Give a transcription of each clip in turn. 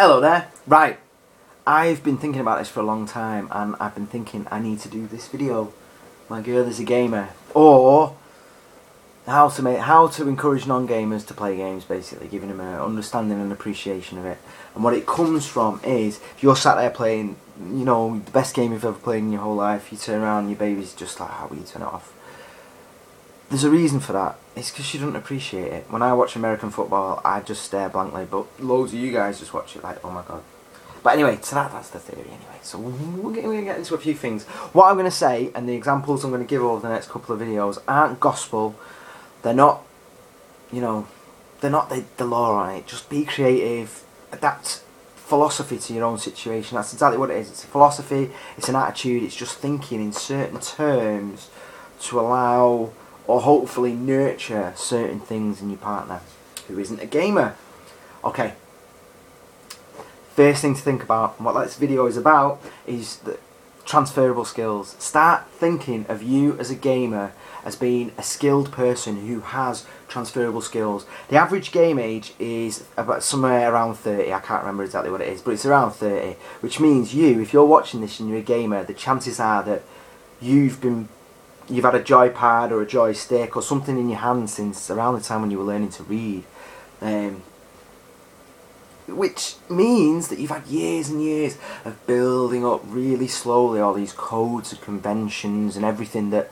Hello there. Right, I've been thinking about this for a long time, and I've been thinking I need to do this video. My girl is a gamer, or how to encourage non-gamers to play games, basically giving them an understanding and appreciation of it. And what it comes from is, if you're sat there playing, you know, the best game you've ever played in your whole life, you turn around and your baby's just like, how will you turn it off? There's a reason for that. It's because she doesn't appreciate it. When I watch American football, I just stare blankly, but loads of you guys just watch it like, oh my god. But anyway, so that's the theory anyway. So we're going to get into a few things. What I'm going to say, and the examples I'm going to give over the next couple of videos, aren't gospel. They're not, you know, they're not the law on it. Just be creative, adapt philosophy to your own situation. That's exactly what it is. It's a philosophy, it's an attitude, it's just thinking in certain terms to allow or hopefully nurture certain things in your partner who isn't a gamer. Okay, first thing to think about, and what this video is about, is the transferable skills. Start thinking of you as a gamer as being a skilled person who has transferable skills. The average game age is about somewhere around 30. I can't remember exactly what it is, but it's around 30, which means you, if you're watching this and you're a gamer, the chances are that you've had a joypad or a joystick or something in your hand since around the time when you were learning to read, which means that you've had years and years of building up really slowly all these codes and conventions and everything that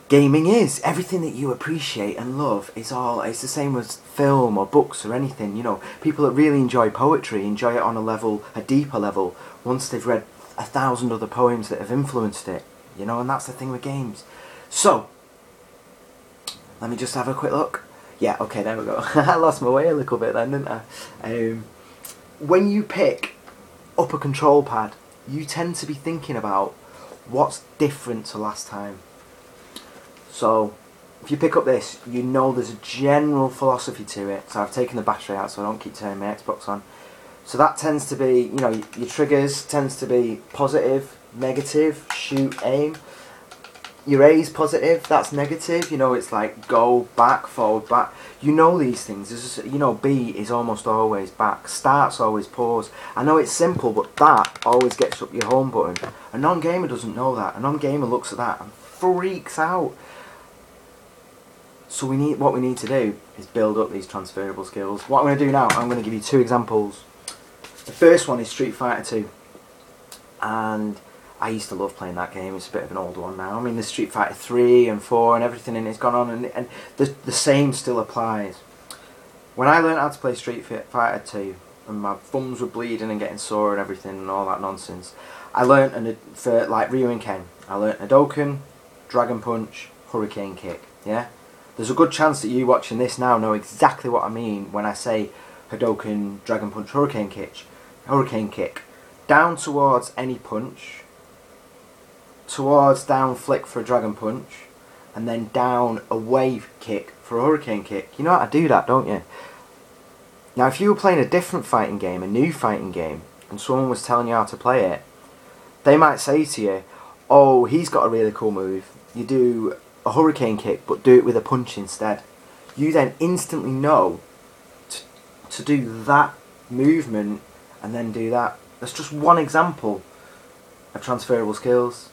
gaming is. Everything that you appreciate and love is it's the same as film or books or anything. You know, people that really enjoy poetry enjoy it on a deeper level, once they've read 1,000 other poems that have influenced it. You know, and that's the thing with games. So, let me just have a quick look. Yeah, okay, there we go. I lost my way a little bit then, didn't I? When you pick up a control pad, you tend to be thinking about what's different to last time. So, if you pick up this, you know there's a general philosophy to it. So I've taken the battery out so I don't keep turning my Xbox on. So that tends to be, you know, your triggers tends to be positive, negative, shoot, aim. Your A is positive, that's negative. You know, it's like go, back, forward, back. You know these things. You know, B is almost always back. Start's always pause. I know it's simple, but that always gets up your home button. A non-gamer doesn't know that. A non-gamer looks at that and freaks out. So what we need to do is build up these transferable skills. What I'm going to do now, I'm going to give you two examples. The first one is Street Fighter 2. And I used to love playing that game. It's a bit of an old one now. I mean, there's Street Fighter 3 and 4 and everything in it's gone on, and the same still applies. When I learned how to play Street Fighter 2, and my thumbs were bleeding and getting sore and everything and all that nonsense, I learned, for like Ryu and Ken, I learned Hadouken, Dragon Punch, Hurricane Kick, yeah? There's a good chance that you watching this now know exactly what I mean when I say Hadouken, Dragon Punch, Hurricane Kick. Down towards any punch, towards down flick for a Dragon Punch, and then down away kick for a Hurricane Kick. You know how to do that, don't you? Now if you were playing a different fighting game, a new fighting game, and someone was telling you how to play it, they might say to you, oh, he's got a really cool move. You do a Hurricane Kick, but do it with a punch instead. You then instantly know to do that movement and then do that. That's just one example of transferable skills.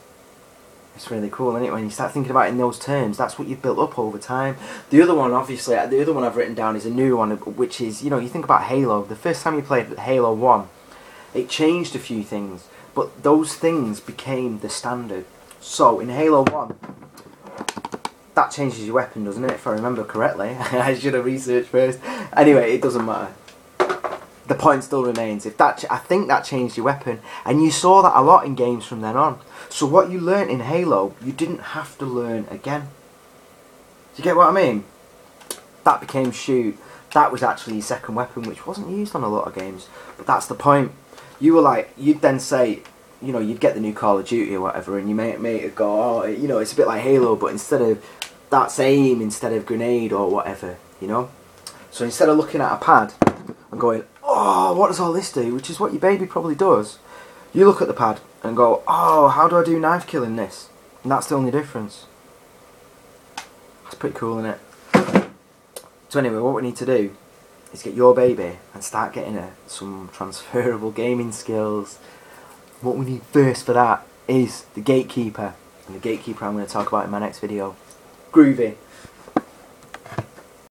It's really cool, isn't it? When you start thinking about it in those terms, that's what you've built up over time. The other one, obviously, the other one I've written down is a new one, which is, you know, you think about Halo. The first time you played Halo 1, it changed a few things, but those things became the standard. So, in Halo 1, that changes your weapon, doesn't it? If I remember correctly. I should have researched first. Anyway, it doesn't matter. The point still remains. I think that changed your weapon, and you saw that a lot in games from then on. So what you learnt in Halo, you didn't have to learn again. Do you get what I mean? That became shoot. That was actually your second weapon, which wasn't used on a lot of games. But that's the point. You were like, you'd then say, you know, you'd get the new Call of Duty or whatever, and you might go, oh, you know, it's a bit like Halo, but instead of that's aim instead of grenade or whatever, you know. So instead of looking at a pad and going, oh, what does all this do? Which is what your baby probably does. You look at the pad and go, oh, how do I do knife killing this? And that's the only difference. That's pretty cool, isn't it? So anyway, what we need to do is get your baby and start getting her some transferable gaming skills. What we need first for that is the gatekeeper, and the gatekeeper I'm going to talk about in my next video. Groovy.